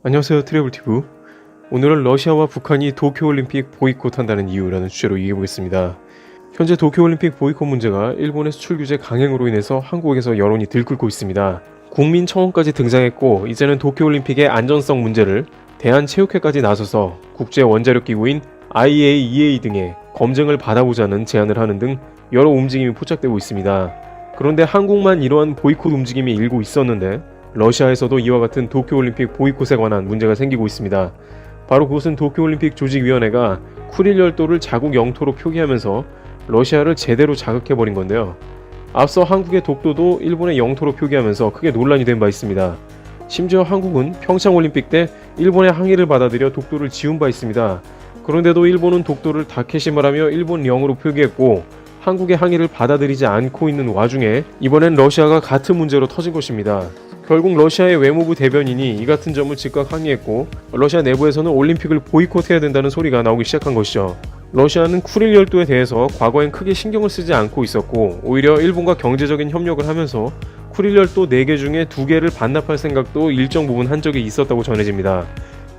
안녕하세요, 트래블티브. 오늘은 러시아와 북한이 도쿄올림픽 보이콧한다는 이유라는 주제로 얘기해보겠습니다. 현재 도쿄올림픽 보이콧 문제가 일본의 수출 규제 강행으로 인해서 한국에서 여론이 들끓고 있습니다. 국민청원까지 등장했고, 이제는 도쿄올림픽의 안전성 문제를 대한체육회까지 나서서 국제원자력기구인 IAEA 등의 검증을 받아보자는 제안을 하는 등 여러 움직임이 포착되고 있습니다. 그런데 한국만 이러한 보이콧 움직임이 일고 있었는데 러시아에서도 이와 같은 도쿄올림픽 보이콧에 관한 문제가 생기고 있습니다. 바로 그것은 도쿄올림픽 조직위원회가 쿠릴 열도를 자국 영토로 표기하면서 러시아를 제대로 자극해버린 건데요. 앞서 한국의 독도도 일본의 영토로 표기하면서 크게 논란이 된 바 있습니다. 심지어 한국은 평창올림픽 때 일본의 항의를 받아들여 독도를 지운 바 있습니다. 그런데도 일본은 독도를 다케시마라며 일본령으로 표기했고, 한국의 항의를 받아들이지 않고 있는 와중에 이번엔 러시아가 같은 문제로 터진 것입니다. 결국 러시아의 외무부 대변인이 이 같은 점을 즉각 항의했고, 러시아 내부에서는 올림픽을 보이콧해야 된다는 소리가 나오기 시작한 것이죠. 러시아는 쿠릴 열도에 대해서 과거엔 크게 신경을 쓰지 않고 있었고, 오히려 일본과 경제적인 협력을 하면서 쿠릴 열도 4개 중에 2개를 반납할 생각도 일정 부분 한 적이 있었다고 전해집니다.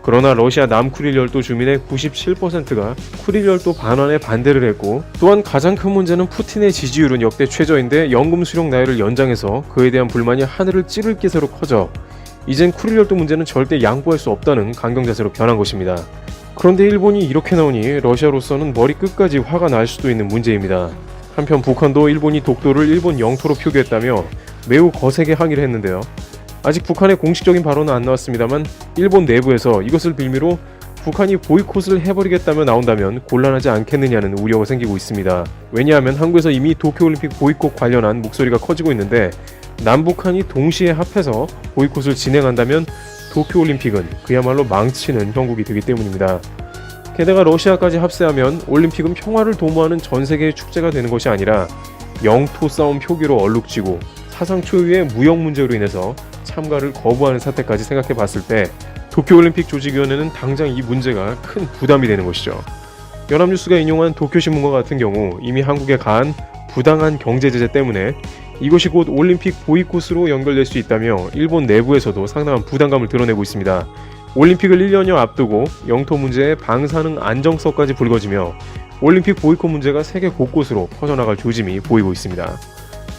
그러나 러시아 남쿠릴 열도 주민의 97%가 쿠릴 열도 반환에 반대를 했고, 또한 가장 큰 문제는 푸틴의 지지율은 역대 최저인데 연금 수령 나이를 연장해서 그에 대한 불만이 하늘을 찌를 기세로 커져 이젠 쿠릴 열도 문제는 절대 양보할 수 없다는 강경 자세로 변한 것입니다. 그런데 일본이 이렇게 나오니 러시아로서는 머리 끝까지 화가 날 수도 있는 문제입니다. 한편 북한도 일본이 독도를 일본 영토로 표기했다며 매우 거세게 항의를 했는데요. 아직 북한의 공식적인 발언은 안 나왔습니다만 일본 내부에서 이것을 빌미로 북한이 보이콧을 해버리겠다며 나온다면 곤란하지 않겠느냐는 우려가 생기고 있습니다. 왜냐하면 한국에서 이미 도쿄올림픽 보이콧 관련한 목소리가 커지고 있는데, 남북한이 동시에 합해서 보이콧을 진행한다면 도쿄올림픽은 그야말로 망치는 형국이 되기 때문입니다. 게다가 러시아까지 합세하면 올림픽은 평화를 도모하는 전세계의 축제가 되는 것이 아니라 영토 싸움 표기로 얼룩지고 사상 초유의 무역 문제로 인해서 참가를 거부하는 사태까지 생각해 봤을 때 도쿄올림픽 조직위원회는 당장 이 문제가 큰 부담이 되는 것이죠. 연합뉴스가 인용한 도쿄신문과 같은 경우 이미 한국에 가한 부당한 경제 제재 때문에 이것이 곧 올림픽 보이콧으로 연결될 수 있다며 일본 내부에서도 상당한 부담감을 드러내고 있습니다. 올림픽을 1년여 앞두고 영토 문제에 방사능 안정성까지 불거지며 올림픽 보이콧 문제가 세계 곳곳으로 퍼져나갈 조짐이 보이고 있습니다.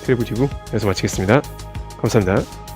트래블티브 여기서 마치겠습니다. 감사합니다.